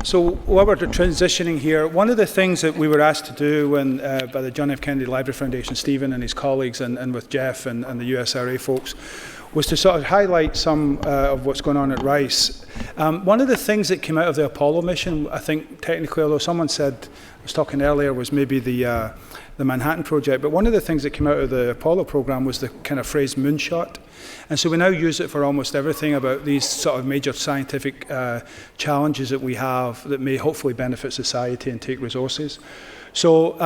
So while we're transitioning here, one of the things that we were asked to do when, by the John F. Kennedy Library Foundation, Stephen and his colleagues, and with Jeff and the USRA folks, was to sort of highlight some of what's going on at Rice. One of the things that came out of the Apollo mission, I think technically, although someone said, I was talking earlier, was maybe the Manhattan Project, but one of the things that came out of the Apollo program was the kind of phrase Moonshot. And so we now use it for almost everything about these sort of major scientific challenges that we have that may hopefully benefit society and take resources. So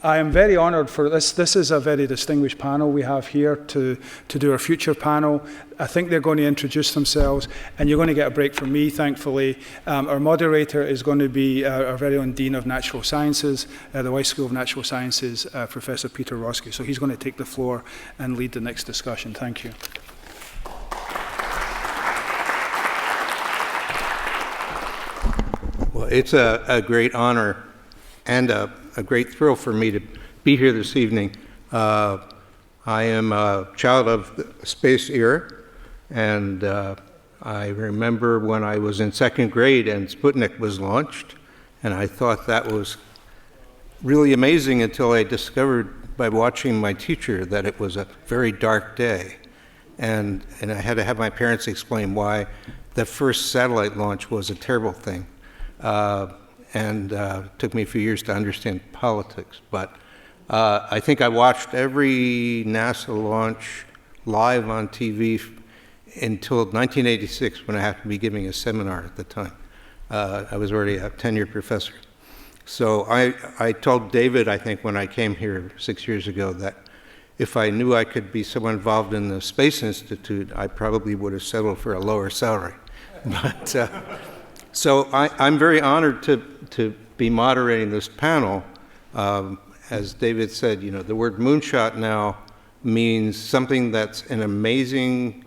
I am very honoured for this. This is a very distinguished panel we have here to do our future panel. I think they're going to introduce themselves, and you're going to get a break from me, thankfully. Our moderator is going to be our very own Dean of Natural Sciences, the Weiss School of Natural Sciences, Professor Peter Roski. So he's going to take the floor and lead the next discussion. Thank you. Well, it's a great honor and a great thrill for me to be here this evening. I am a child of the space era, and I remember when I was in second grade and Sputnik was launched, and I thought that was really amazing until I discovered by watching my teacher that it was a very dark day. And I had to have my parents explain why the first satellite launch was a terrible thing. It took me a few years to understand politics. But I think I watched every NASA launch live on TV until 1986, when I happened to be giving a seminar at the time. I was already a tenured professor. So I told David, I think, when I came here 6 years ago, that if I knew I could be someone involved in the Space Institute, I probably would have settled for a lower salary. But so I'm very honored to be moderating this panel. As David said, you know, the word moonshot now means something that's an amazing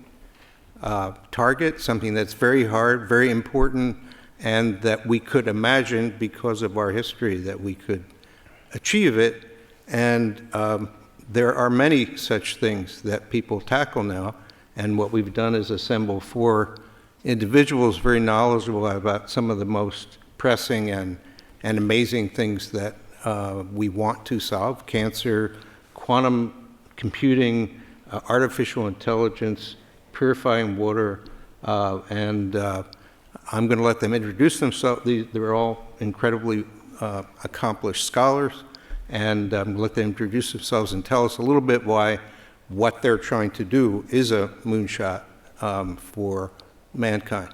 target, something that's very hard, very important, and that we could imagine because of our history that we could achieve it. And there are many such things that people tackle now, and what we've done is assemble 4 individuals very knowledgeable about some of the most pressing and amazing things that we want to solve: cancer, quantum computing, artificial intelligence, purifying water, and I'm going to let them introduce themselves. They're all incredibly accomplished scholars, and let them introduce themselves and tell us a little bit why what they're trying to do is a moonshot for mankind.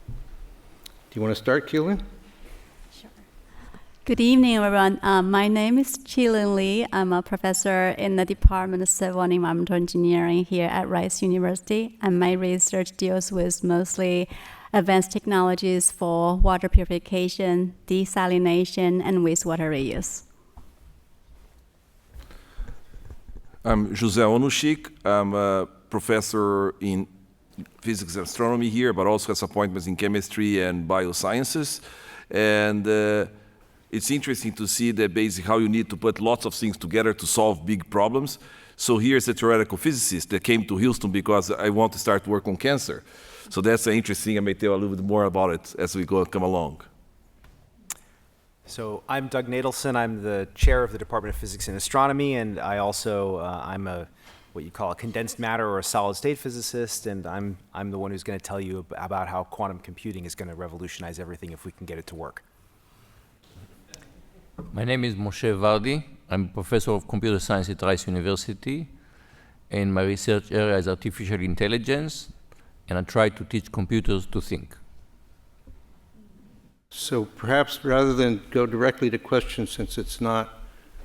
Do you want to start, Keelan? Sure. Good evening, everyone. My name is Qilin Li. I'm a professor in the Department of Civil and Environmental Engineering here at Rice University, and my research deals with mostly advanced technologies for water purification, desalination, and wastewater reuse. I'm José Onushik. I'm a professor in physics and astronomy here, but also has appointments in chemistry and biosciences. And it's interesting to see that basically how you need to put lots of things together to solve big problems. So here's a theoretical physicist that came to Houston because I want to start work on cancer. So that's interesting. I may tell a little bit more about it as we come along. So I'm Doug Nadelson. I'm the chair of the Department of Physics and Astronomy, and I also I'm what you call a condensed matter or a solid state physicist, and I'm the one who's going to tell you about how quantum computing is going to revolutionize everything if we can get it to work. My name is Moshe Vardi. I'm a professor of computer science at Rice University, and my research area is artificial intelligence, and I try to teach computers to think. So perhaps rather than go directly to questions, since it's not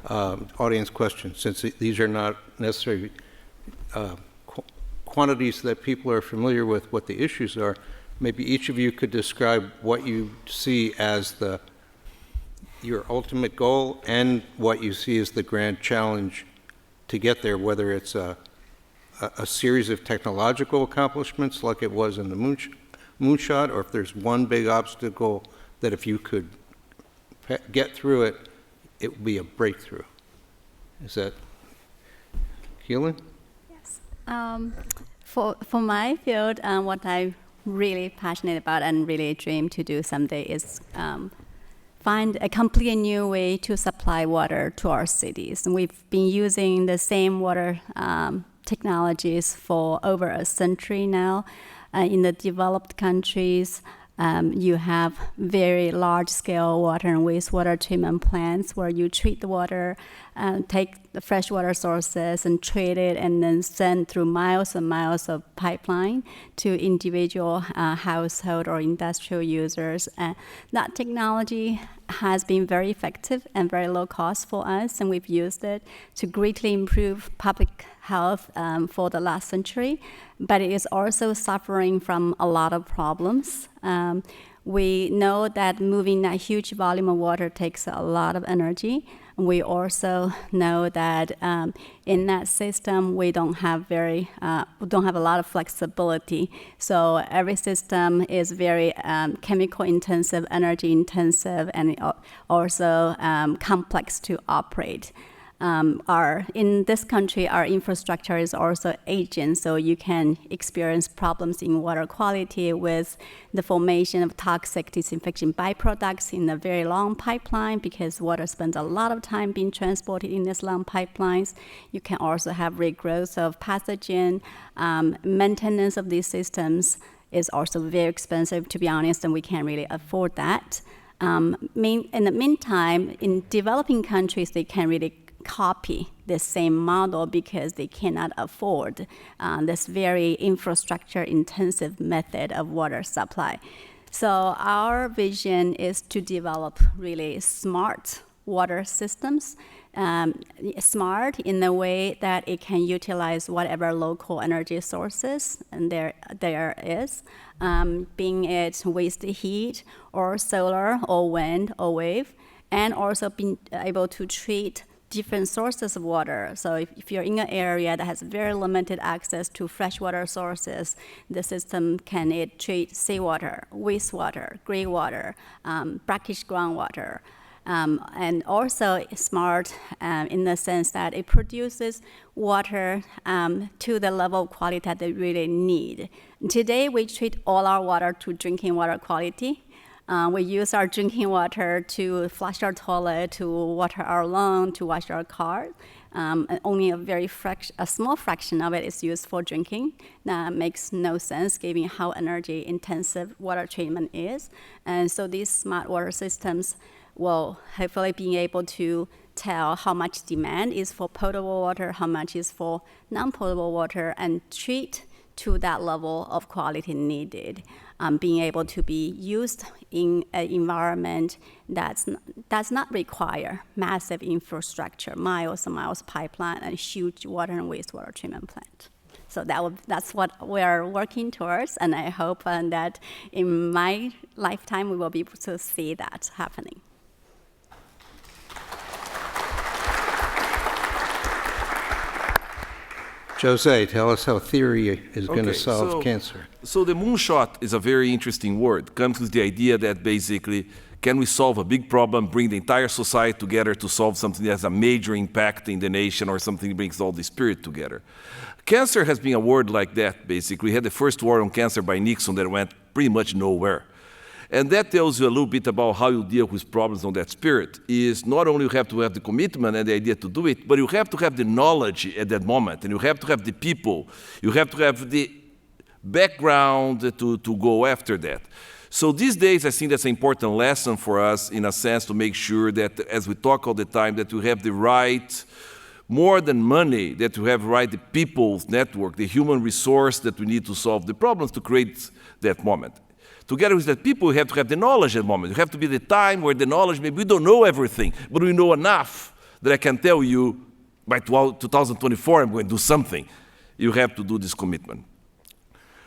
audience questions, since these are not necessarily quantities that people are familiar with, what the issues are, maybe each of you could describe what you see as your ultimate goal and what you see as the grand challenge to get there, whether it's a series of technological accomplishments like it was in the moonshot, or if there's one big obstacle that if you could get through it, it would be a breakthrough. Is that Keelan? Yes. For my field, what I really passionate about and really dream to do someday is find a completely new way to supply water to our cities. And we've been using the same water technologies for over a century now. In the developed countries, you have very large-scale water and wastewater treatment plants where you treat the water, take the freshwater sources and treat it, and then send through miles and miles of pipeline to individual household or industrial users. That technology has been very effective and very low cost for us, and we've used it to greatly improve public health for the last century, but it is also suffering from a lot of problems. We know that moving that huge volume of water takes a lot of energy. We also know that in that system we don't have a lot of flexibility. So every system is very chemical intensive, energy intensive, and also complex to operate. In this country, our infrastructure is also aging, so you can experience problems in water quality with the formation of toxic disinfection byproducts in a very long pipeline because water spends a lot of time being transported in these long pipelines. You can also have regrowth of pathogen. Maintenance of these systems is also very expensive, to be honest, and we can't really afford that. In the meantime, in developing countries, they can really copy the same model because they cannot afford this very infrastructure-intensive method of water supply. So our vision is to develop really smart water systems, smart in the way that it can utilize whatever local energy sources and there is, being it waste heat or solar or wind or wave, and also being able to treat different sources of water. So if you're in an area that has very limited access to freshwater sources, the system can treat seawater, wastewater, gray water, brackish groundwater, and also smart in the sense that it produces water to the level of quality that they really need. Today, we treat all our water to drinking water quality. We use our drinking water to flush our toilet, to water our lawn, to wash our car. And only a small fraction of it is used for drinking. That makes no sense given how energy intensive water treatment is. And so these smart water systems will hopefully be able to tell how much demand is for potable water, how much is for non-potable water, and treat to that level of quality needed, being able to be used in an environment that does not require massive infrastructure, miles and miles pipeline, and huge water and wastewater treatment plant. So that's what we are working towards, and I hope that in my lifetime we will be able to see that happening. Jose, tell us how theory is going to solve cancer. So the moonshot is a very interesting word. It comes with the idea that basically, can we solve a big problem, bring the entire society together to solve something that has a major impact in the nation or something that brings all the spirit together? Cancer has been a word like that, basically. We had the first war on cancer by Nixon that went pretty much nowhere. And that tells you a little bit about how you deal with problems on that spirit. Is not only you have to have the commitment and the idea to do it, but you have to have the knowledge at that moment, and you have to have the people. You have to have the background to go after that. So these days, I think that's an important lesson for us, in a sense, to make sure that, as we talk all the time, that we have the right, more than money, that we have right the people's network, the human resource that we need to solve the problems to create that moment. Together with that people, we have to have the knowledge at the moment. You have to be the time where the knowledge, maybe we don't know everything, but we know enough that I can tell you, by 2024, I'm going to do something. You have to do this commitment.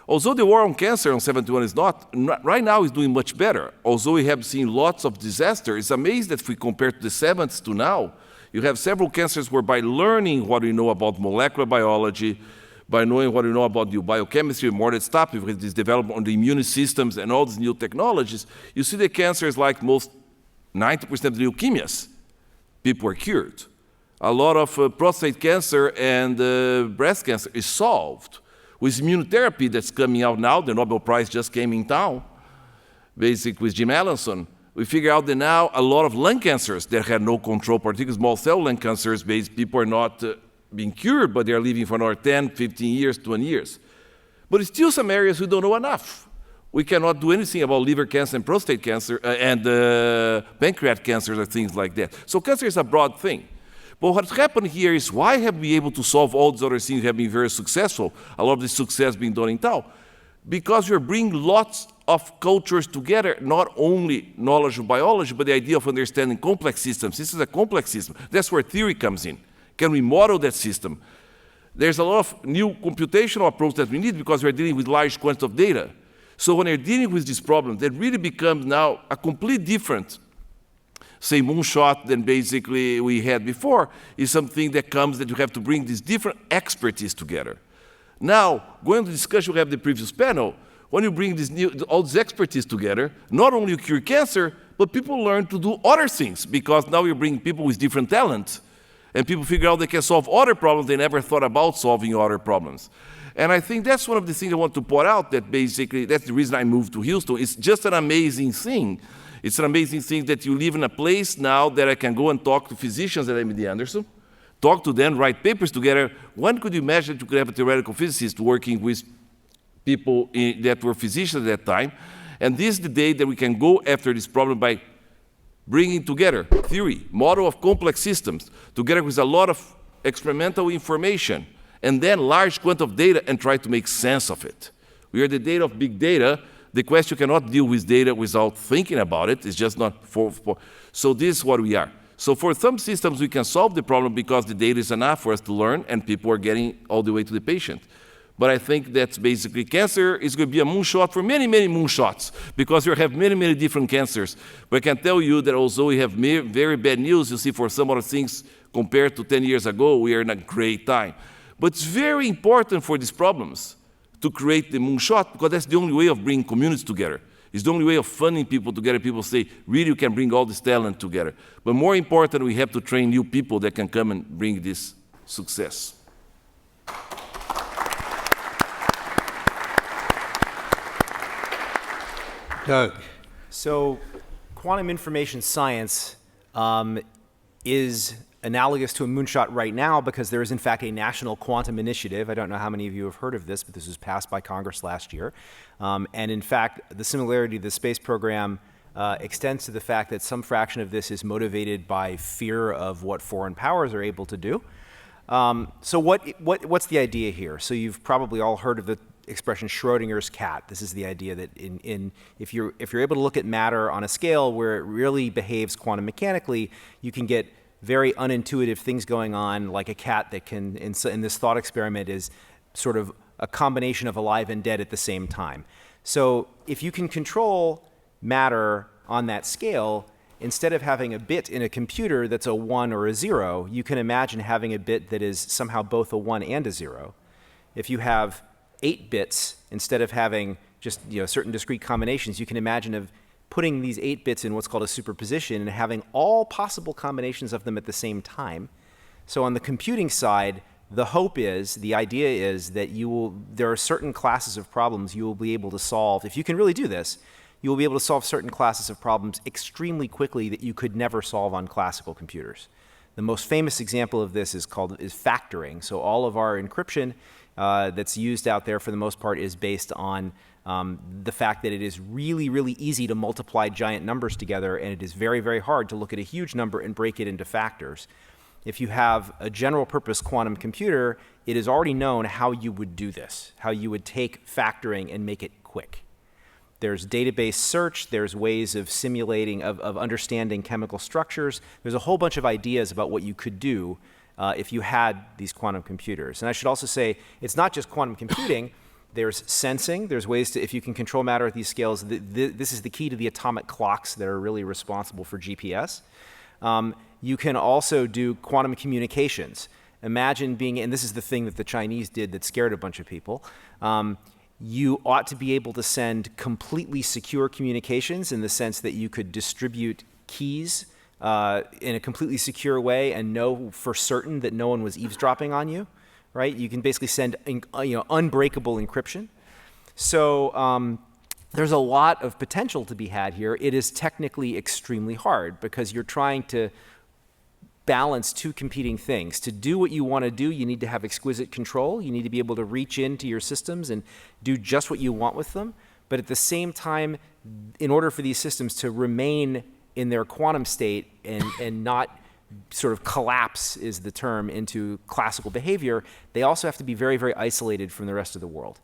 Although the war on cancer on 71 is not, right now is doing much better. Although we have seen lots of disaster, it's amazing that if we compare to the 70s to now, you have several cancers where by learning what we know about molecular biology, by knowing what we know about new biochemistry, more that stuff, with this development on the immune systems and all these new technologies, you see the cancers like most 90% of the leukemias, people are cured. A lot of prostate cancer and breast cancer is solved With immunotherapy that's coming out now, the Nobel Prize just came in town, basically with Jim Allenson, we figure out that now a lot of lung cancers that had no control, particularly small cell lung cancers, people are not being cured, but they're living for another 10, 15 years, 20 years. But it's still some areas we don't know enough. We cannot do anything about liver cancer and prostate cancer and pancreatic cancers or things like that. So cancer is a broad thing. But what's happened here is why have we been able to solve all these other things have been very successful? A lot of this success being done in Tau. Because we're bringing lots of cultures together, not only knowledge of biology, but the idea of understanding complex systems. This is a complex system. That's where theory comes in. Can we model that system? There's a lot of new computational approach that we need because we're dealing with large quantities of data. So when you're dealing with this problem, that really becomes now a complete different, say, moonshot than basically we had before, is something that comes that you have to bring these different expertise together. Now, going to the discussion we have the previous panel, when you bring all this expertise together, not only you cure cancer, but people learn to do other things because now you're bringing people with different talents. And people figure out they can solve other problems they never thought about solving other problems. And I think that's one of the things I want to point out, that basically that's the reason I moved to Houston. It's just an amazing thing. It's an amazing thing that you live in a place now that I can go and talk to physicians at MD Anderson, talk to them, write papers together. When could you imagine that you could have a theoretical physicist working with people that were physicians at that time? And this is the day that we can go after this problem by bringing together theory, model of complex systems, together with a lot of experimental information, and then large quantity of data and try to make sense of it. We are the data of big data. The question cannot deal with data without thinking about it. It's just not so this is what we are. So for some systems, we can solve the problem because the data is enough for us to learn and people are getting all the way to the patient. But I think that's basically cancer is going to be a moonshot for many, many moonshots because we have many, many different cancers. But I can tell you that although we have very bad news, you see, for some other things compared to 10 years ago, we are in a great time. But it's very important for these problems to create the moonshot because that's the only way of bringing communities together. It's the only way of funding people together. People say, really, you can bring all this talent together. But more important, we have to train new people that can come and bring this success. Doug. So quantum information science is analogous to a moonshot right now because there is, in fact, a national quantum initiative. I don't know how many of you have heard of this, but this was passed by Congress last year. And in fact, the similarity to the space program extends to the fact that some fraction of this is motivated by fear of what foreign powers are able to do. So what's the idea here? So you've probably all heard of the expression Schrodinger's cat. This is the idea that if you're able to look at matter on a scale where it really behaves quantum mechanically, you can get very unintuitive things going on, like a cat that can, in this thought experiment, is sort of a combination of alive and dead at the same time. So if you can control matter on that scale, instead of having a bit in a computer that's a 1 or a 0, you can imagine having a bit that is somehow both a 1 and a 0. If you have 8 bits, instead of having just certain discrete combinations, you can imagine of putting these 8 bits in what's called a superposition and having all possible combinations of them at the same time. So on the computing side, the hope is, the idea is that there are certain classes of problems you will be able to solve. If you can really do this, you will be able to solve certain classes of problems extremely quickly that you could never solve on classical computers. The most famous example of this is factoring. So all of our encryption that's used out there for the most part is based on the fact that it is really, really easy to multiply giant numbers together, and it is very, very hard to look at a huge number and break it into factors. If you have a general purpose quantum computer, it is already known how you would do this, how you would take factoring and make it quick. There's database search, there's ways of simulating, of understanding chemical structures. There's a whole bunch of ideas about what you could do if you had these quantum computers. And I should also say, it's not just quantum computing. There's sensing. There's ways to, if you can control matter at these scales, this is the key to the atomic clocks that are really responsible for GPS. You can also do quantum communications. Imagine being, and this is the thing that the Chinese did that scared a bunch of people, you ought to be able to send completely secure communications in the sense that you could distribute keys in a completely secure way and know for certain that no one was eavesdropping on you, right? You can basically send unbreakable encryption. So there's a lot of potential to be had here. It is technically extremely hard because you're trying to balance two competing things. To do what you want to do, you need to have exquisite control. You need to be able to reach into your systems and do just what you want with them. But at the same time, in order for these systems to remain in their quantum state and not sort of collapse is the term into classical behavior, they also have to be very, very isolated from the rest of the world.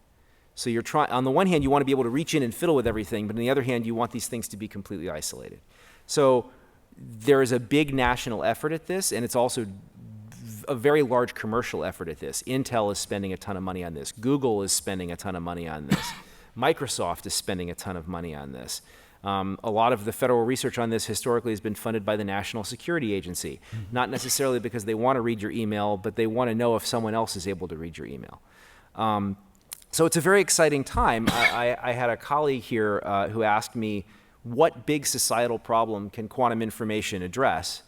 So you're trying, on the one hand, you want to be able to reach in and fiddle with everything, but on the other hand, you want these things to be completely isolated. So there is a big national effort at this, and it's also a very large commercial effort at this. Intel is spending a ton of money on this. Google is spending a ton of money on this. Microsoft is spending a ton of money on this. A lot of the federal research on this historically has been funded by the National Security Agency, not necessarily because they want to read your email, but they want to know if someone else is able to read your email. So it's a very exciting time. I had a colleague here who asked me, what big societal problem can quantum information address?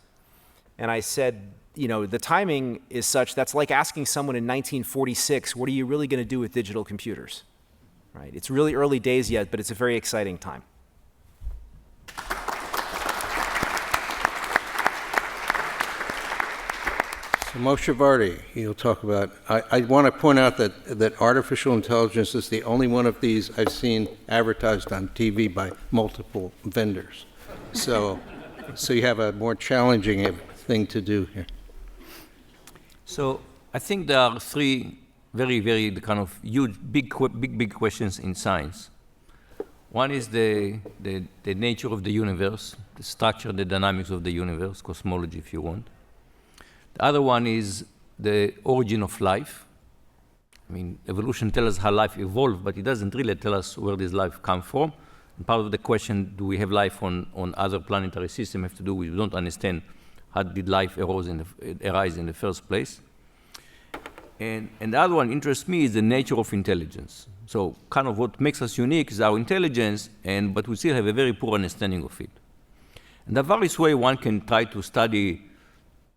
And I said, the timing is such, that's like asking someone in 1946, what are you really going to do with digital computers? Right? It's really early days yet, but it's a very exciting time. So Moshe Vardi, he'll talk about, I want to point out that artificial intelligence is the only one of these I've seen advertised on TV by multiple vendors. So you have a more challenging thing to do here. So I think there are three very, very kind of huge, big questions in science. One is the nature of the universe, the structure, the dynamics of the universe, cosmology if you want. The other one is the origin of life. I mean, evolution tells us how life evolved, but it doesn't really tell us where this life comes from. And part of the question, do we have life on other planetary systems, have to do with we don't understand how did life arise in the first place. And the other one interests me is the nature of intelligence. So kind of what makes us unique is our intelligence, but we still have a very poor understanding of it. And there are various ways one can try to study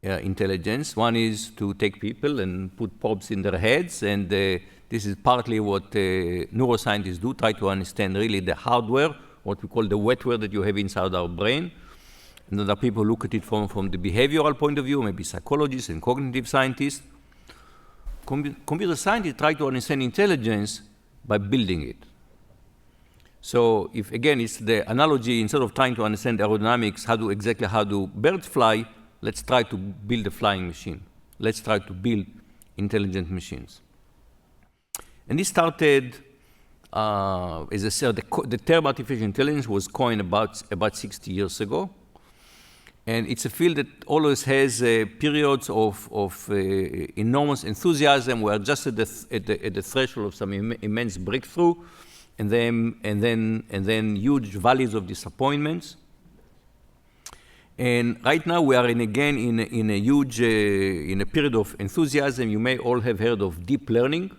intelligence. One is to take people and put probes in their heads, and this is partly what neuroscientists do, try to understand really the hardware, what we call the wetware that you have inside our brain. And other people look at it from the behavioral point of view, maybe psychologists and cognitive scientists. Computer scientists try to understand intelligence by building it. So if, again, it's the analogy, instead of trying to understand aerodynamics, how do birds fly, let's try to build a flying machine. Let's try to build intelligent machines. And this started, as I said, the term artificial intelligence was coined about 60 years ago. And it's a field that always has periods of enormous enthusiasm. We're just at the threshold of some immense breakthrough, and then huge valleys of disappointments. And right now we are in a period of enthusiasm. You may all have heard of deep learning.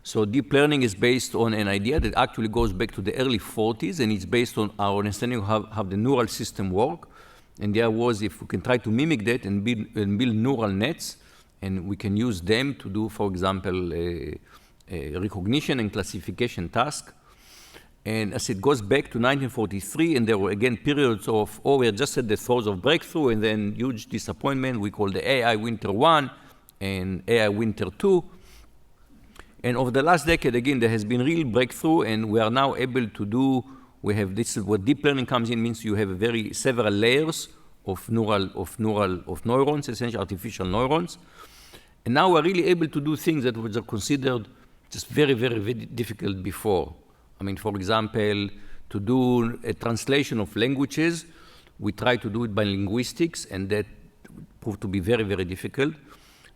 So deep learning is based on an idea that actually goes back to the early 40s, and it's based on our understanding of how the neural system works. And there was, if we can try to mimic that and build neural nets, and we can use them to do, for example, recognition and classification tasks. And as it goes back to 1943, and there were again periods of, we're just at the throes of breakthrough, and then huge disappointment. We call the AI Winter 1 and AI Winter 2. And over the last decade, again, there has been real breakthrough, and we are now able to do. We have this is what deep learning comes in, means you have several layers of neurons, essentially artificial neurons. And now we're really able to do things that were considered just very, very, very difficult before. I mean, for example, to do a translation of languages, we try to do it by linguistics, and that proved to be very, very difficult.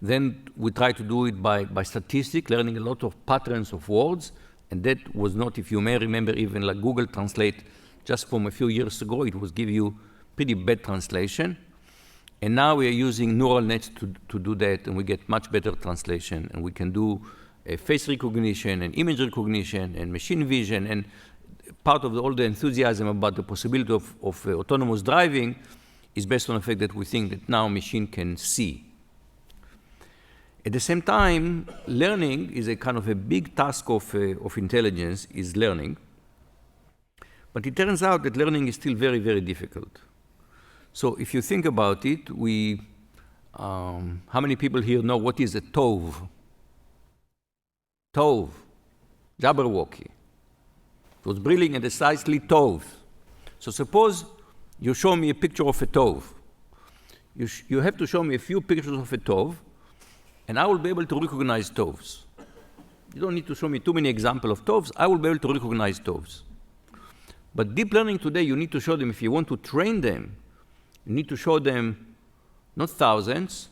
Then we try to do it by statistics, learning a lot of patterns of words. And that was not, if you may remember, even like Google Translate, just from a few years ago, it was give you pretty bad translation. And now we are using neural nets to do that, and we get much better translation. And we can do face recognition and image recognition and machine vision. And part of all the enthusiasm about the possibility of autonomous driving is based on the fact that we think that now a machine can see. At the same time, learning is a kind of a big task of intelligence, is learning. But it turns out that learning is still very, very difficult. So if you think about it, how many people here know what is a tov? Tov, Jabberwocky. It was brilliant and precisely tov. So suppose you show me a picture of a tov. You have to show me a few pictures of a tov, and I will be able to recognize tovs. You don't need to show me too many examples of tovs. I will be able to recognize tovs. But deep learning today, you need to show them, if you want to train them, you need to show them not thousands,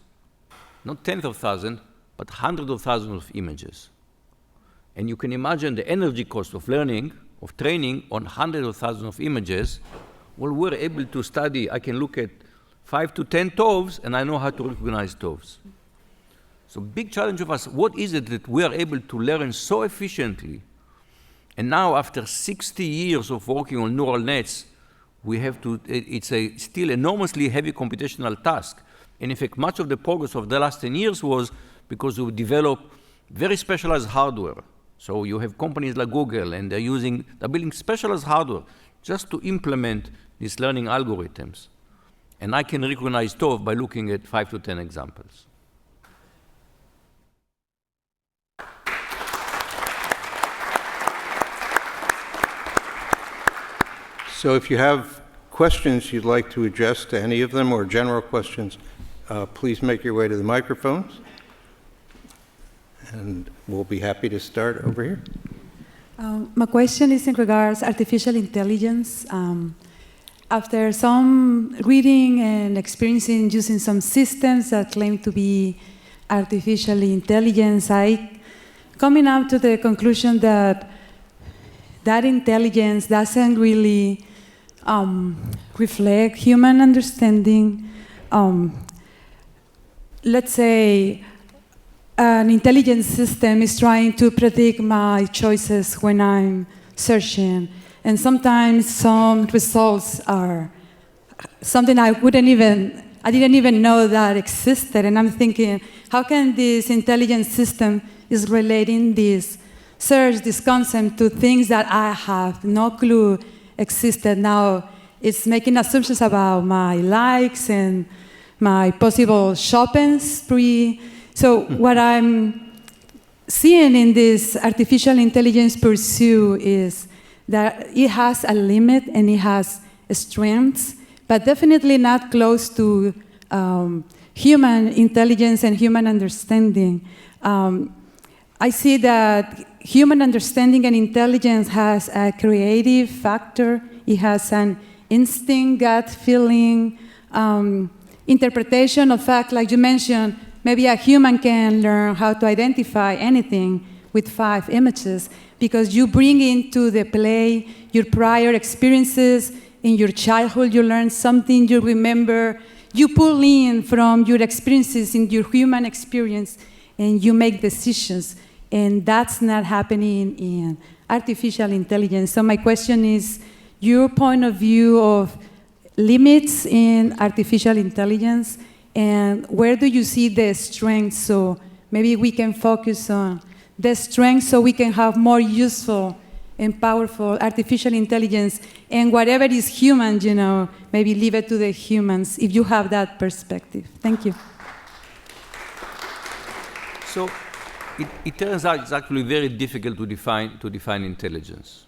not tens of thousands, but hundreds of thousands of images. And you can imagine the energy cost of learning, of training on hundreds of thousands of images. Well, we're able to study, I can look at 5 to 10 tovs, and I know how to recognize tovs. So big challenge of us, what is it that we are able to learn so efficiently? And now, after 60 years of working on neural nets, we have to, it's a still enormously heavy computational task. And in fact, much of the progress of the last 10 years was because we developed very specialized hardware. So you have companies like Google, and they're building specialized hardware just to implement these learning algorithms. And I can recognize TOV by looking at 5 to 10 examples. So if you have questions you'd like to address to any of them, or general questions, please make your way to the microphones. And we'll be happy to start over here. My question is in regards to artificial intelligence. After some reading and experiencing using some systems that claim to be artificially intelligence, I coming up to the conclusion that that intelligence doesn't really reflect human understanding. Let's say an intelligence system is trying to predict my choices when I'm searching, and sometimes some results are something I didn't even know that existed, and I'm thinking, how can this intelligence system is relating this search, this concept, to things that I have no clue existed? Now it's making assumptions about my likes and my possible shopping spree. So what I'm seeing in this artificial intelligence pursuit is that it has a limit and it has strengths, but definitely not close to human intelligence and human understanding. I see that human understanding and intelligence has a creative factor. It has an instinct, gut feeling, interpretation of fact, like you mentioned. Maybe a human can learn how to identify anything with 5 images because you bring into the play your prior experiences. In your childhood, you learn something, you remember, you pull in from your experiences in your human experience, and you make decisions. And that's not happening in artificial intelligence. So my question is, your point of view of limits in artificial intelligence, and where do you see the strengths? So maybe we can focus on the strengths so we can have more useful and powerful artificial intelligence, and whatever is human, maybe leave it to the humans, if you have that perspective. Thank you. So it turns out it's actually very difficult to define intelligence.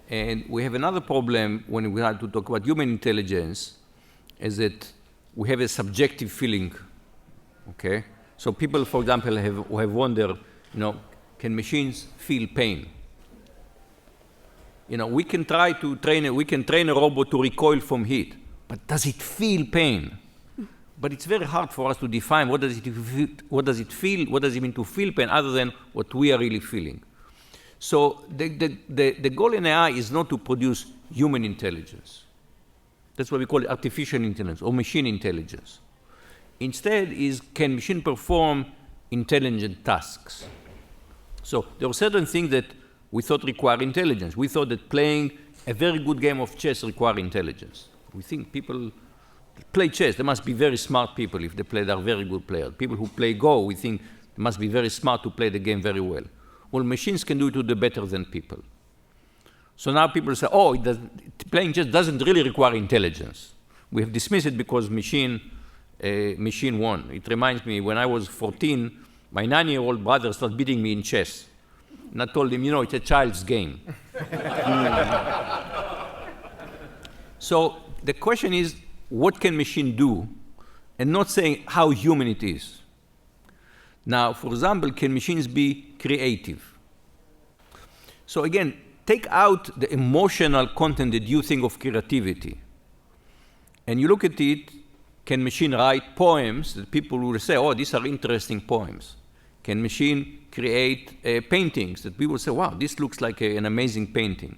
And we have another problem when we have to talk about human intelligence, is that we have a subjective feeling, okay? So people, for example, have wondered, can machines feel pain? We can try to train a robot to recoil from heat, but does it feel pain? But it's very hard for us to define what does it feel, what does it mean to feel pain, other than what we are really feeling. So the goal in AI is not to produce human intelligence. That's what we call artificial intelligence or machine intelligence. Instead can machine perform intelligent tasks? So there are certain things that we thought require intelligence. We thought that playing a very good game of chess requires intelligence. We think people play chess, they must be very smart people if they are very good players. People who play Go, we think they must be very smart to play the game very well. Well, machines can do it better than people. So now people say, oh, playing chess doesn't really require intelligence. We have dismissed it because machine won. It reminds me, when I was 14, my 9-year-old brother started beating me in chess. And I told him, it's a child's game. So the question is, what can machine do? And not saying how human it is. Now, for example, can machines be creative? So again, take out the emotional content that you think of creativity. And you look at it, can machine write poems that people will say, oh, these are interesting poems? Can machine create paintings that people say, wow, this looks like an amazing painting?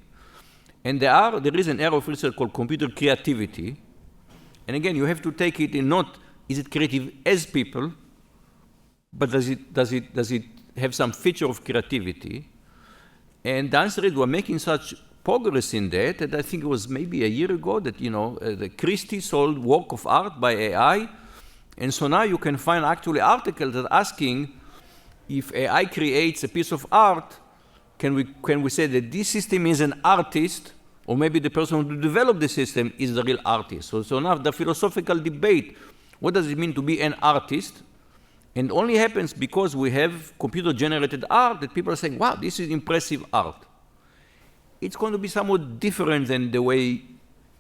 And there is an area of research called computer creativity. And again, you have to take it in not, is it creative as people, but does it have some feature of creativity? And the answer is we're making such progress in that I think it was maybe a year ago that, the Christie sold work of art by AI. And so now you can find actually articles that are asking if AI creates a piece of art, can we say that this system is an artist, or maybe the person who developed the system is the real artist? So now the philosophical debate, what does it mean to be an artist? And only happens because we have computer-generated art that people are saying, wow, this is impressive art. It's going to be somewhat different than the way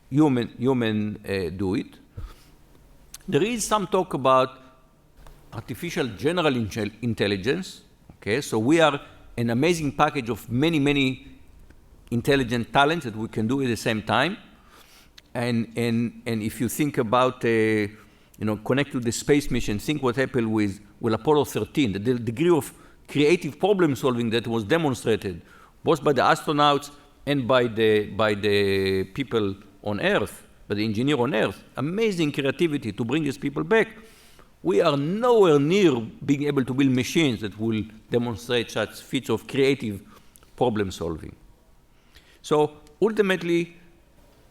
human do it. There is some talk about artificial general intelligence. Okay, so we are an amazing package of many, many intelligent talents that we can do at the same time. And if you think about connect to the space mission, think what happened with Apollo 13, the degree of creative problem solving that was demonstrated both by the astronauts and by the people on Earth, by the engineer on Earth. Amazing creativity to bring these people back. We are nowhere near being able to build machines that will demonstrate such feats of creative problem solving. So ultimately,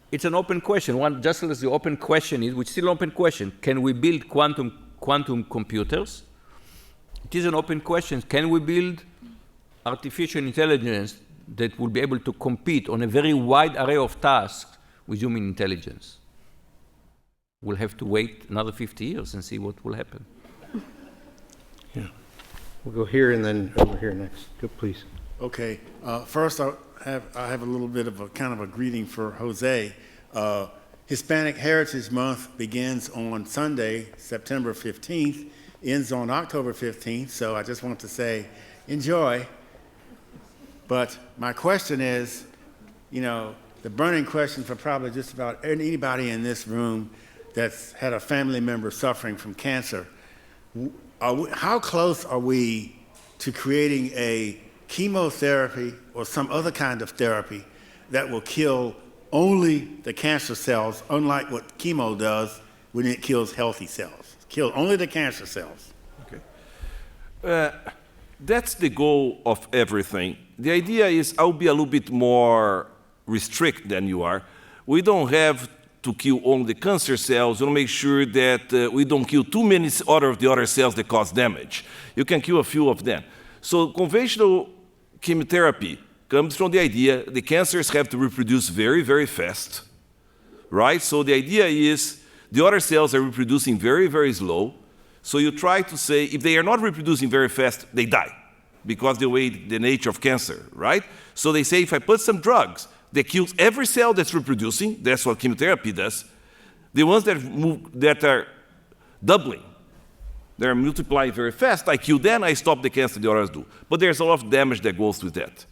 it's an open question. Just as the open question is, which is still an open question, can we build quantum computers? It is an open question. Can we build artificial intelligence that will be able to compete on a very wide array of tasks with human intelligence? We'll have to wait another 50 years and see what will happen. Yeah. We'll go here and then over here next. Go, please. Okay. First, I have a little bit of a kind of a greeting for Jose. Hispanic Heritage Month begins on Sunday, September 15th, ends on October 15th, so I just want to say enjoy. But my question is, the burning question for probably just about anybody in this room that's had a family member suffering from cancer, how close are we to creating a chemotherapy or some other kind of therapy that will kill only the cancer cells, unlike what chemo does when it kills healthy cells? Kill only the cancer cells. Okay. That's the goal of everything. The idea is I'll be a little bit more restricted than you are. We don't have to kill only the cancer cells. We'll make sure that we don't kill too many of the other cells that cause damage. You can kill a few of them. So conventional chemotherapy comes from the idea the cancers have to reproduce very, very fast, right? So the idea is the other cells are reproducing very, very slow. So you try to say if they are not reproducing very fast, they die because the nature of cancer, right? So they say if I put some drugs that kills every cell that's reproducing, that's what chemotherapy does, the ones that are doubling, they're multiplying very fast, I kill them, I stop the cancer, the others do. But there's a lot of damage that goes with that.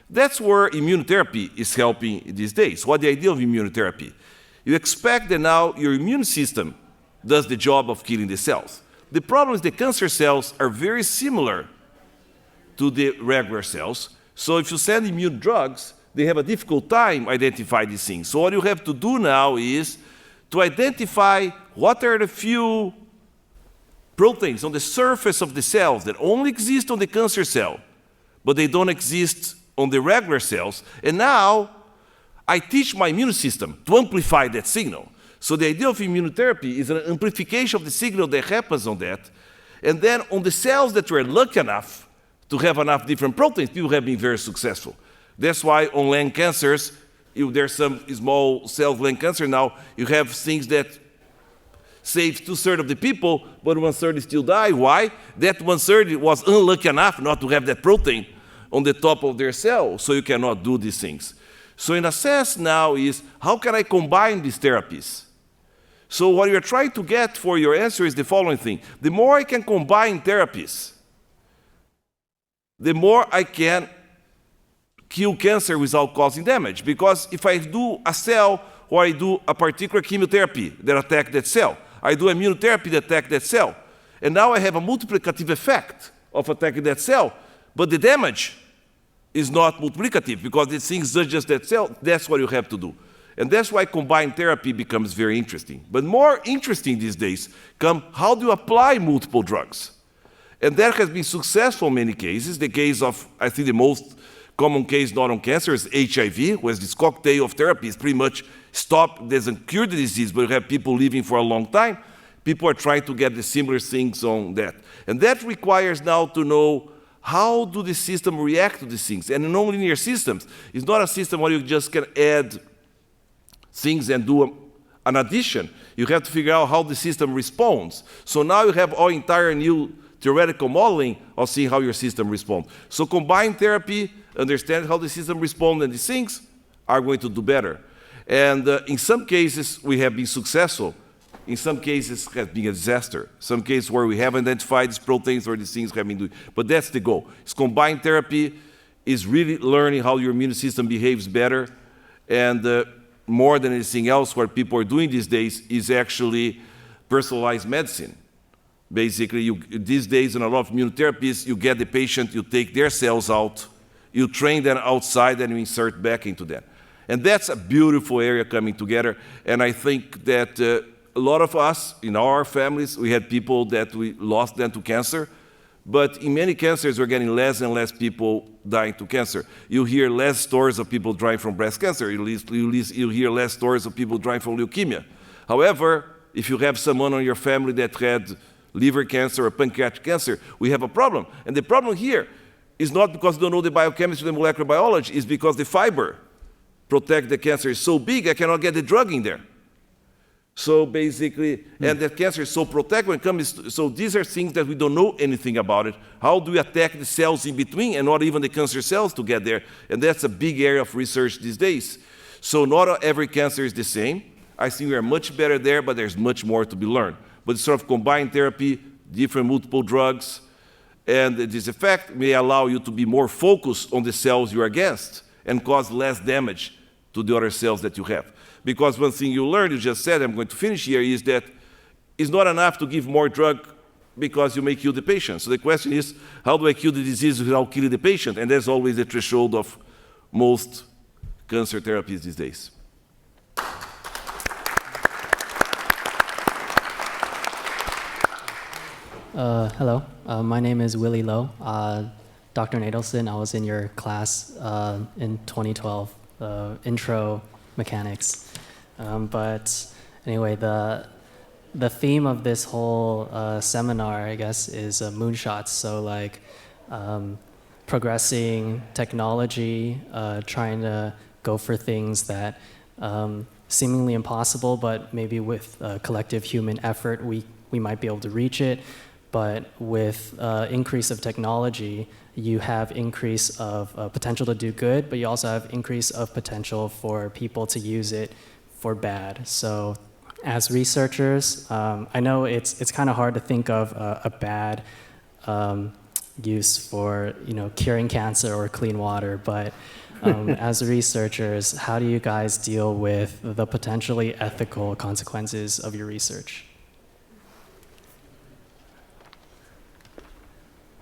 That's where immunotherapy is helping these days. What's the idea of immunotherapy? You expect that now your immune system does the job of killing the cells. The problem is the cancer cells are very similar to the regular cells. So if you send immune drugs, they have a difficult time identifying these things. So what you have to do now is to identify what are the few proteins on the surface of the cells that only exist on the cancer cell, but they don't exist on the regular cells. And now I teach my immune system to amplify that signal. So the idea of immunotherapy is an amplification of the signal that happens on that. And then on the cells that were lucky enough to have enough different proteins, people have been very successful. That's why on lung cancers, if there's some small cell lung cancer now, you have things that save 2/3 of the people, but 1/3 still die. Why? That 1/3 was unlucky enough not to have that protein on the top of their cell, so you cannot do these things. So in a sense now is, how can I combine these therapies? So what you're trying to get for your answer is the following thing. The more I can combine therapies, the more I can kill cancer without causing damage. Because if I do a cell or I do a particular chemotherapy that attacks that cell, I do immunotherapy that attacks that cell, and now I have a multiplicative effect of attacking that cell, but the damage is not multiplicative because the things are just that cell. That's what you have to do. And that's why combined therapy becomes very interesting. But more interesting these days come how do you apply multiple drugs? And that has been successful in many cases. The case of, I think the most common case not on cancer is HIV, where this cocktail of therapies pretty much doesn't cure the disease, but you have people living for a long time. People are trying to get the similar things on that. And that requires now to know how do the system react to these things. And in nonlinear systems, it's not a system where you just can add things and do an addition. You have to figure out how the system responds. So now you have all entire new theoretical modeling of seeing how your system responds. So combined therapy, understand how the system responds, and these things are going to do better. And in some cases, we have been successful. In some cases, it has been a disaster. Some cases where we have identified these proteins or these things have been doing. But that's the goal. It's combined therapy is really learning how your immune system behaves better. And more than anything else, what people are doing these days is actually personalized medicine. Basically, these days in a lot of immunotherapies, you get the patient, you take their cells out, you train them outside, and you insert back into them. And that's a beautiful area coming together. And I think that a lot of us, in our families, we had people that we lost them to cancer. But in many cancers, we're getting less and less people dying to cancer. You hear less stories of people dying from breast cancer. You hear less stories of people dying from leukemia. However, if you have someone in your family that had liver cancer or pancreatic cancer, we have a problem. And the problem here is not because we don't know the biochemistry and the molecular biology, it's because the fiber protect the cancer is so big, I cannot get the drug in there. So basically, and that cancer is so protected when it comes, so these are things that we don't know anything about it. How do we attack the cells in between and not even the cancer cells to get there? And that's a big area of research these days. So not every cancer is the same. I think we are much better there, but there's much more to be learned. But sort of combined therapy, different multiple drugs, and this effect may allow you to be more focused on the cells you are against and cause less damage to the other cells that you have. Because one thing you learned, you just said, I'm going to finish here, is that it's not enough to give more drug because you may kill the patient. So the question is, how do I kill the disease without killing the patient? And that's always the threshold of most cancer therapies these days. Hello, my name is Willie Lowe. Dr. Nadelson, I was in your class in 2012, intro mechanics. But anyway, the theme of this whole seminar, I guess, is moonshots. So like progressing technology, trying to go for things that seemingly impossible, but maybe with collective human effort, we might be able to reach it. But with increase of technology, you have increase of potential to do good, but you also have increase of potential for people to use it for bad. So as researchers, I know it's kind of hard to think of a bad use for curing cancer or clean water, but as researchers, how do you guys deal with the potentially ethical consequences of your research?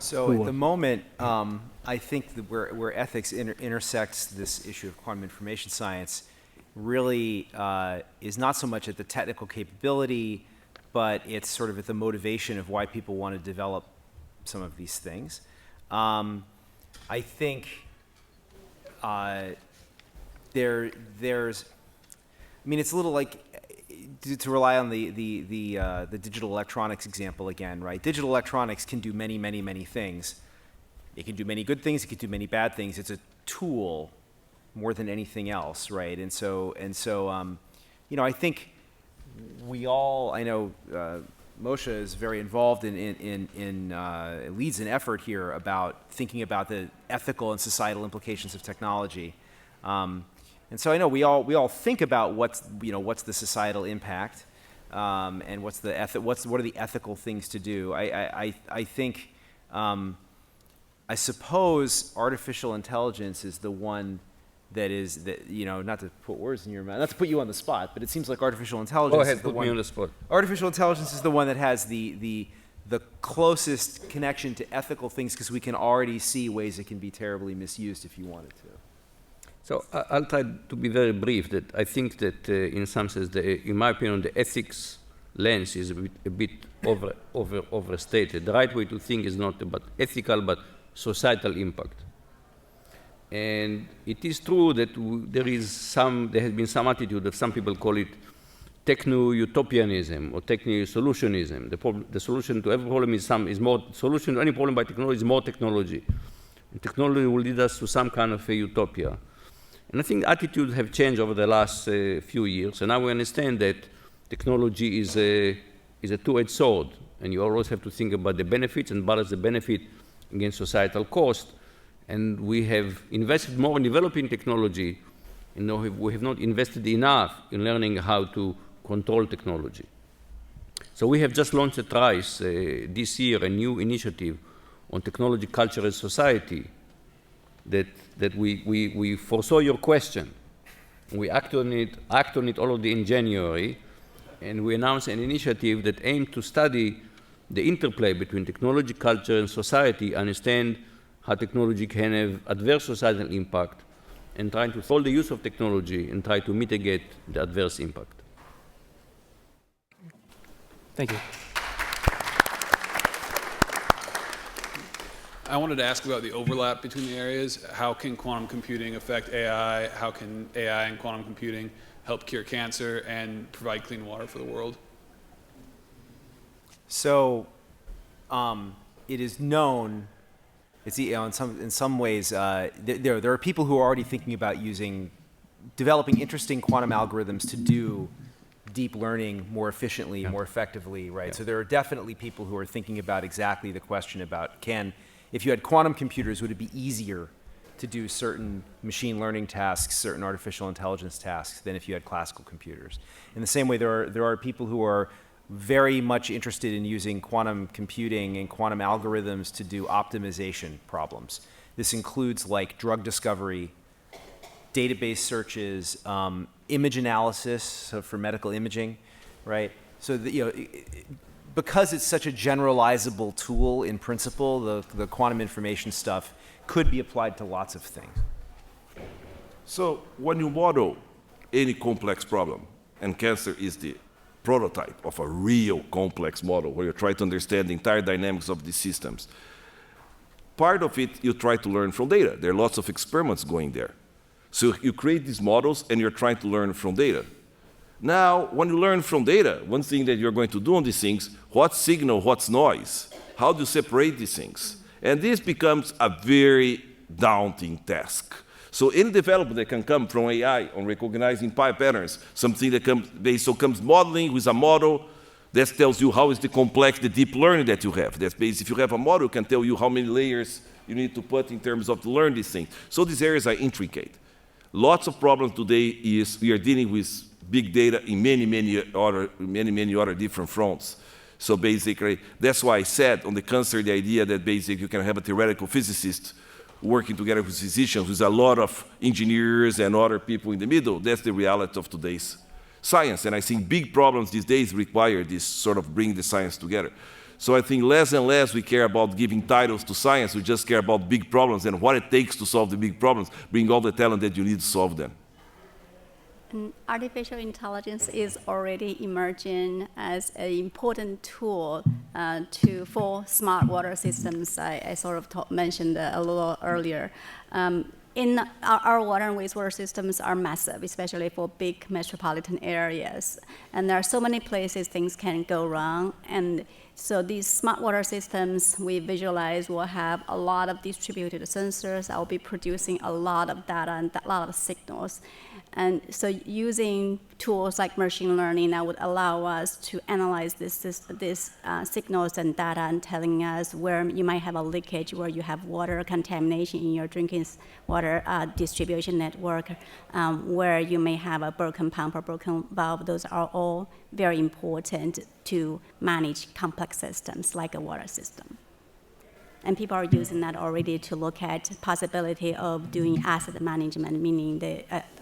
So at the moment, I think that where ethics intersects this issue of quantum information science really is not so much at the technical capability, but it's sort of at the motivation of why people want to develop some of these things. I think there's, I mean, it's a little like to rely on the digital electronics example again, right? Digital electronics can do many, many, many things. It can do many good things. It can do many bad things. It's a tool more than anything else, right? And so, you know, I think we all, I know Moshe is very involved leads an effort here about thinking about the ethical and societal implications of technology. And so I know we all think about what's the societal impact, and what are the ethical things to do. I think, I suppose artificial intelligence is the one that not to put words in your mouth, not to put you on the spot, but it seems like artificial intelligence. Go ahead, put me on the spot. Artificial intelligence is the one that has the closest connection to ethical things, because we can already see ways it can be terribly misused if you wanted to. So I'll try to be very brief. That I think that in some sense, in my opinion, the ethics lens is a bit overstated. The right way to think is not about ethical, but societal impact. And it is true that there has been some attitude that some people call it techno-utopianism or techno-solutionism. The solution to every problem is more solution to any problem by technology is more technology. And technology will lead us to some kind of a utopia. And I think attitudes have changed over the last few years, and now we understand that technology is a two-edged sword, and you always have to think about the benefits and balance the benefit against societal cost. And we have invested more in developing technology, and we have not invested enough in learning how to control technology. So we have just launched at RISE this year a new initiative on technology, culture, and society that we foresaw your question. We act on it already in January, and we announced an initiative that aimed to study the interplay between technology, culture, and society, understand how technology can have adverse societal impact, and trying to follow the use of technology and try to mitigate the adverse impact. Thank you. I wanted to ask about the overlap between the areas. How can quantum computing affect AI? How can AI and quantum computing help cure cancer and provide clean water for the world? So, it is known. In some ways, there are people who are already thinking about developing interesting quantum algorithms to do deep learning more efficiently, more effectively, right? So there are definitely people who are thinking about exactly the question about if you had quantum computers, would it be easier to do certain machine learning tasks, certain artificial intelligence tasks, than if you had classical computers? In the same way, there are people who are very much interested in using quantum computing and quantum algorithms to do optimization problems. This includes like drug discovery, database searches, image analysis, so for medical imaging, right? So because it's such a generalizable tool in principle, the quantum information stuff could be applied to lots of things. So when you model any complex problem, and cancer is the prototype of a real complex model where you try to understand the entire dynamics of these systems, part of it you try to learn from data. There are lots of experiments going there. So you create these models and you're trying to learn from data. Now, when you learn from data, one thing that you're going to do on these things, what's signal, what's noise? How do you separate these things? And this becomes a very daunting task. So any development that can come from AI on recognizing patterns, something that comes modeling with a model that tells you how is the deep learning that you have. That's basically, if you have a model, it can tell you how many layers you need to put in terms of to learn these things. So these areas are intricate. Lots of problems today is we are dealing with big data in many other different fronts. So basically, that's why I said on the cancer, the idea that basically you can have a theoretical physicist working together with physicians, with a lot of engineers and other people in the middle. That's the reality of today's science. And I think big problems these days require this sort of bring the science together. So I think less and less we care about giving titles to science. We just care about big problems and what it takes to solve the big problems, bring all the talent that you need to solve them. Artificial intelligence is already emerging as an important tool for smart water systems. I sort of mentioned a little earlier. in our water and wastewater systems are massive, especially for big metropolitan areas. And there are so many places things can go wrong. And so these smart water systems we visualize will have a lot of distributed sensors that will be producing a lot of data and a lot of signals. And so using tools like machine learning that would allow us to analyze these signals and data and telling us where you might have a leakage, where you have water contamination in your drinking water distribution network, where you may have a broken pump or broken valve. Those are all very important to manage complex systems like a water system. And people are using that already to look at possibility of doing asset management, meaning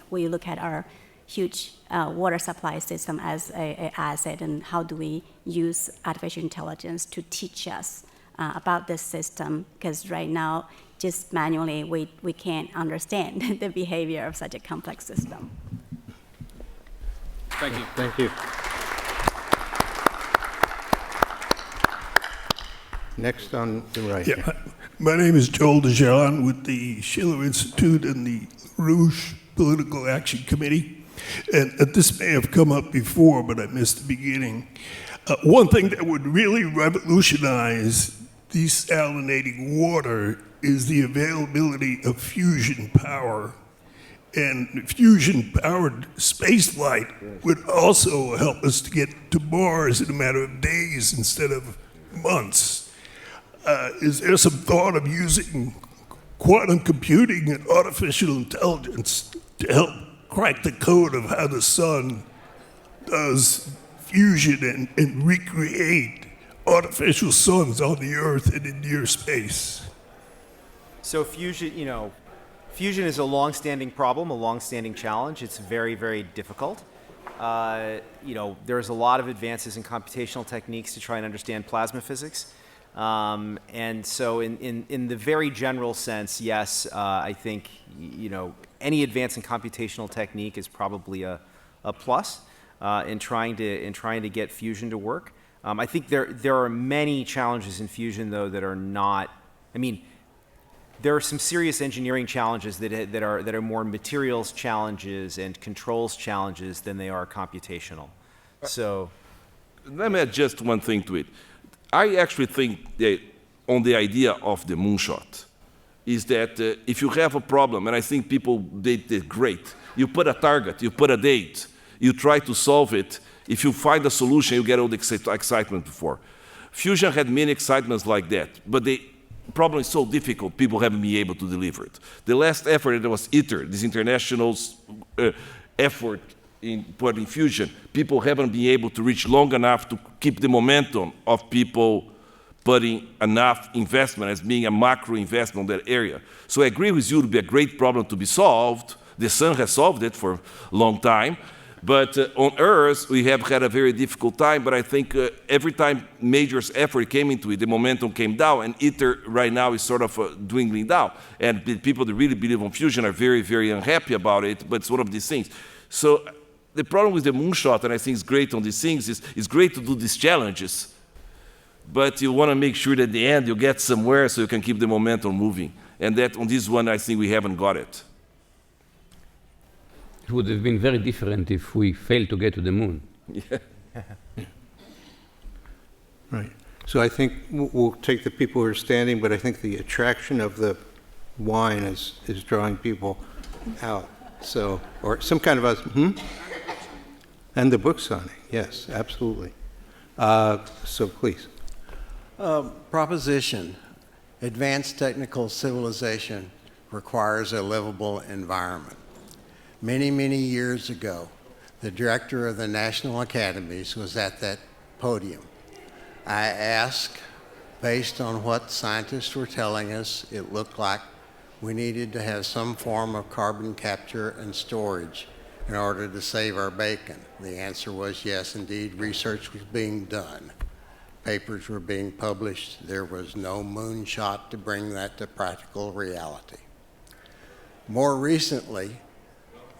we look at our huge water supply system as an asset, and how do we use artificial intelligence to teach us about this system, because right now, just manually, we can't understand the behavior of such a complex system. Thank you. Thank you. Next on the right. Yeah, my name is Joel DeJean with the Schiller Institute and the Rouge Political Action Committee. And this may have come up before, but I missed the beginning. One thing that would really revolutionize desalinating water is the availability of fusion power. And fusion-powered spaceflight would also help us to get to Mars in a matter of days instead of months. Is there some thought of using quantum computing and artificial intelligence to help crack the code of how the sun does fusion and recreate artificial suns on the Earth and in near space? So fusion, fusion is a long-standing problem, a long-standing challenge. It's very, very difficult. There's a lot of advances in computational techniques to try and understand plasma physics. And so in the very general sense, yes, I think, any advance in computational technique is probably a plus in trying to get fusion to work. I think there are many challenges in fusion, though, that are not, there are some serious engineering challenges that are more materials challenges and controls challenges than they are computational. So let me add just one thing to it. I actually think that on the idea of the moonshot is that if you have a problem, and I think people did great, you put a target, you put a date, you try to solve it. If you find a solution, you get all the excitement before. Fusion had many excitements like that, but the problem is so difficult, people haven't been able to deliver it. The last effort, that was ITER, this international effort in putting fusion, people haven't been able to reach long enough to keep the momentum of people putting enough investment as being a macro investment in that area. So I agree with you, it would be a great problem to be solved. The sun has solved it for a long time. But on Earth, we have had a very difficult time, but I think every time major effort came into it, the momentum came down, and ITER right now is sort of dwindling down. And the people that really believe in fusion are very, very unhappy about it, but it's one of these things. So the problem with the moonshot, and I think it's great on these things, is it's great to do these challenges, but you want to make sure that at the end you get somewhere so you can keep the momentum moving. And that on this one, I think we haven't got it. It would have been very different if we failed to get to the moon. Yeah. Right. So I think we'll take the people who are standing, but I think the attraction of the wine is drawing people out. So, or some kind of and the book signing, yes, absolutely. So please. Proposition, advanced technical civilization requires a livable environment. Many, many years ago, the director of the National Academies was at that podium. I asked, based on what scientists were telling us, it looked like we needed to have some form of carbon capture and storage in order to save our bacon. The answer was yes, indeed, research was being done. Papers were being published. There was no moonshot to bring that to practical reality. More recently,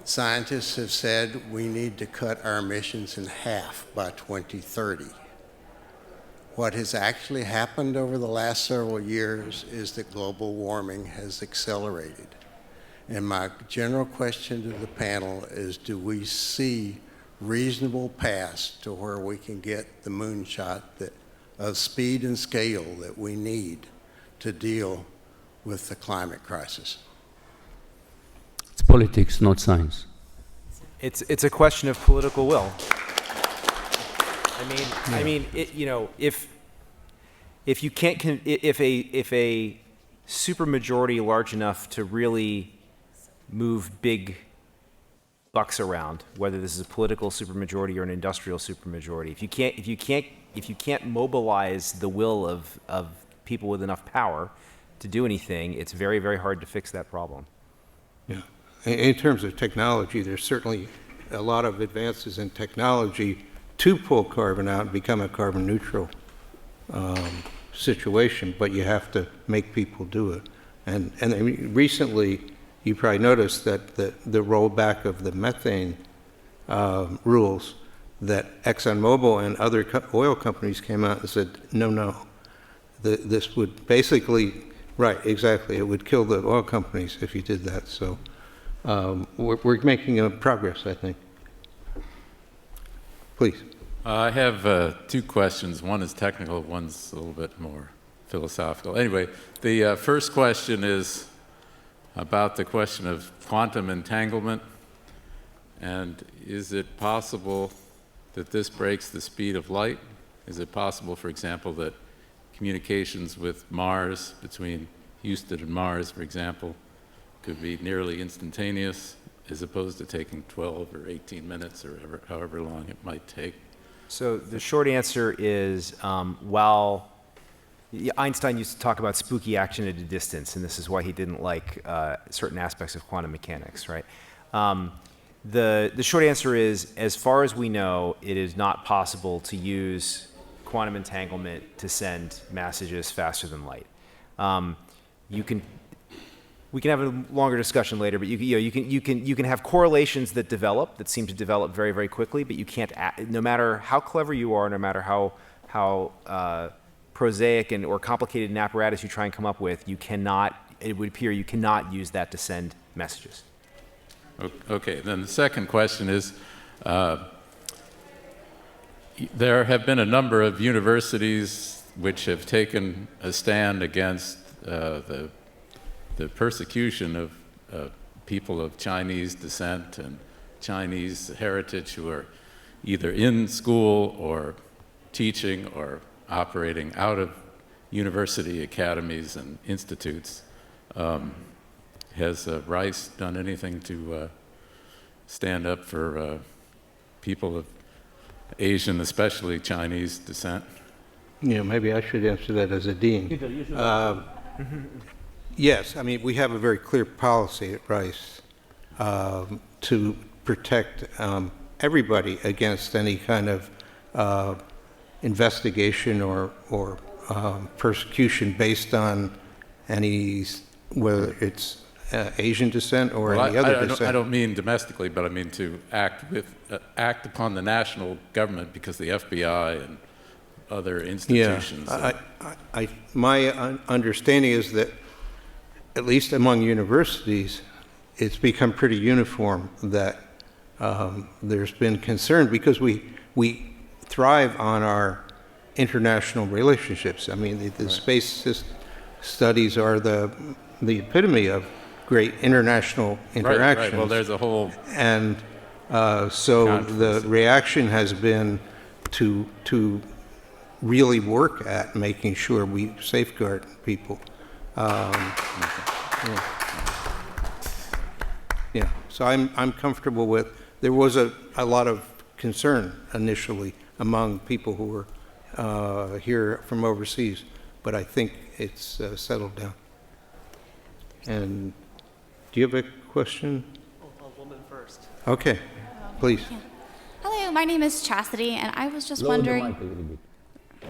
scientists have said we need to cut our emissions in half by 2030. What has actually happened over the last several years is that global warming has accelerated. And my general question to the panel is, do we see reasonable paths to where we can get the moonshot of speed and scale that we need to deal with the climate crisis? It's politics, not science. It's a question of political will. I mean, if you can't, if a supermajority large enough to really move big bucks around, whether this is a political supermajority or an industrial supermajority, if you can't mobilize the will of people with enough power to do anything, it's very, very hard to fix that problem. Yeah. In terms of technology, there's certainly a lot of advances in technology to pull carbon out and become a carbon neutral situation, but you have to make people do it. And I mean, recently, you probably noticed that the rollback of the methane rules, that ExxonMobil and other oil companies came out and said, no, this would basically, right, exactly, it would kill the oil companies if you did that. So we're making progress, I think. Please. I have two questions. One is technical, one's a little bit more philosophical. Anyway, the first question is about the question of quantum entanglement. And is it possible that this breaks the speed of light? Is it possible, for example, that communications with Mars, between Houston and Mars, for example, could be nearly instantaneous as opposed to taking 12 or 18 minutes or however long it might take? So the short answer is, while Einstein used to talk about spooky action at a distance, and this is why he didn't like certain aspects of quantum mechanics, right? The short answer is, as far as we know, it is not possible to use quantum entanglement to send messages faster than light. We can have a longer discussion later, but you can have correlations that seem to develop very, very quickly, but you can't, no matter how clever you are, no matter how prosaic or complicated an apparatus you try and come up with, it would appear you cannot use that to send messages. Okay, then the second question is, there have been a number of universities which have taken a stand against the persecution of people of Chinese descent and Chinese heritage who are either in school or teaching or operating out of university academies and institutes. Has Rice done anything to stand up for people of Asian, especially Chinese descent? Yeah, maybe I should answer that as a dean. Yes, I mean, we have a very clear policy at Rice to protect everybody against any kind of investigation or persecution based on whether it's Asian descent or any other descent. I don't mean domestically, but I mean to act upon the national government, because the FBI and other institutions. Yeah, my understanding is that, at least among universities, it's become pretty uniform that there's been concern, because we thrive on our international relationships. I mean, the space studies are the epitome of great international interactions. Right. Well, there's a whole... And so the reaction has been to really work at making sure we safeguard people. Yeah. So I'm comfortable with. There was a lot of concern initially among people who were here from overseas, but I think it's settled down. And do you have a question? A woman first. Okay, please. Yeah. Hello, my name is Chastity, and I was just wondering.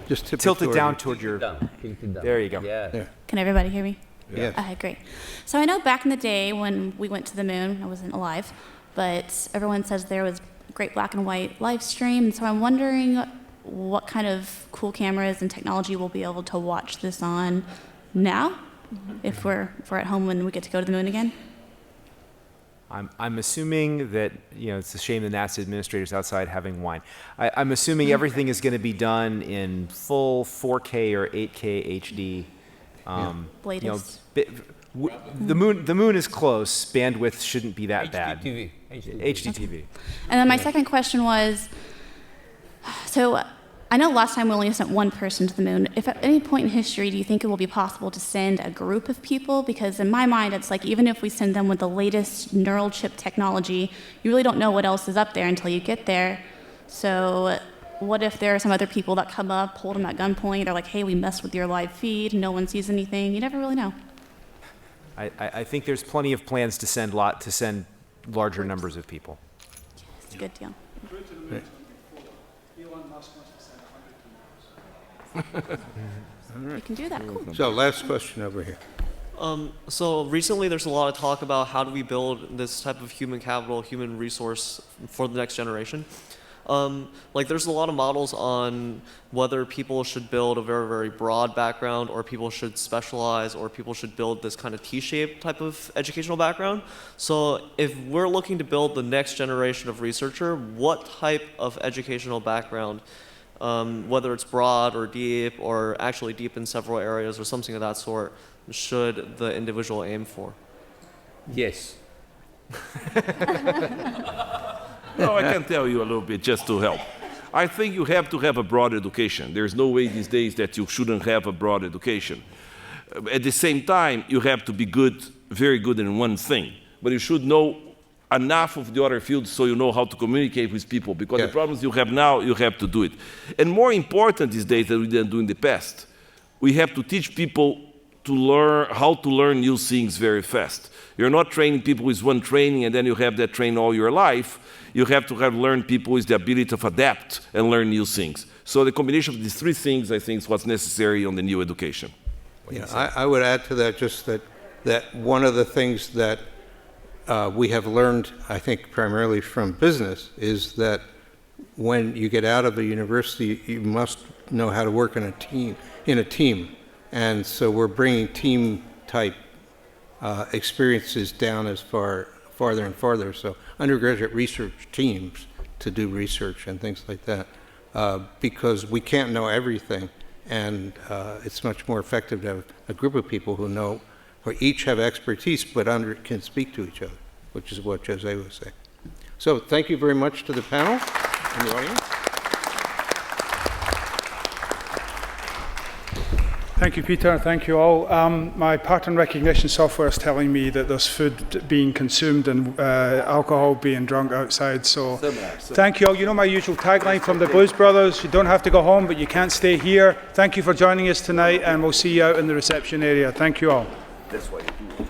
Just tilt it down toward your. There you go. Yeah. There. Can everybody hear me? Yes. Okay, great. So I know back in the day when we went to the moon, I wasn't alive, but everyone says there was a great black and white live stream. And so I'm wondering what kind of cool cameras and technology we'll be able to watch this on now, if we're at home when we get to go to the moon again. I'm assuming that, it's a shame the NASA administrator's outside having wine. I'm assuming everything is going to be done in full 4K or 8K HD. Latest. The moon is close. Bandwidth shouldn't be that bad. HDTV. And then my second question was, so I know last time we only sent one person to the moon. If at any point in history do you think it will be possible to send a group of people? Because in my mind, it's like even if we send them with the latest neural chip technology, you really don't know what else is up there until you get there. So what if there are some other people that come up, hold them at gunpoint, or like, hey, we messed with your live feed, no one sees anything? You never really know. I think there's plenty of plans to send larger numbers of people. It's a good deal. You can do that. Cool. So last question over here. So recently there's a lot of talk about how do we build this type of human capital, human resource for the next generation. There's a lot of models on whether people should build a very, very broad background or people should specialize or people should build this kind of T-shaped type of educational background. So if we're looking to build the next generation of researcher, what type of educational background, whether it's broad or deep or actually deep in several areas or something of that sort, should the individual aim for? Yes. No, I can tell you a little bit just to help. I think you have to have a broad education. There's no way these days that you shouldn't have a broad education. At the same time, you have to be good, very good in one thing. But you should know enough of the other fields so you know how to communicate with people. Because the problems you have now, you have to do it. And more important these days than we didn't do in the past, we have to teach people to learn how to learn new things very fast. You're not training people with one training and then you have that trained all your life. You have to learn people with the ability to adapt and learn new things. So the combination of these three things, I think, is what's necessary on the new education. Yeah, I would add to that just that one of the things that we have learned, I think, primarily from business, is that when you get out of a university, you must know how to work in a team. And so we're bringing team-type experiences down farther and farther. So undergraduate research teams to do research and things like that, because we can't know everything, and it's much more effective to have a group of people who each have expertise but can speak to each other, which is what Jose was saying. So thank you very much to the panel and the audience. Thank you, Peter. Thank you all. My pattern recognition software is telling me that there's food being consumed and alcohol being drunk outside. So thank you all. You know my usual tagline from the Blues Brothers, you don't have to go home, but you can't stay here. Thank you for joining us tonight, and we'll see you out in the reception area. Thank you all. That's why you do it.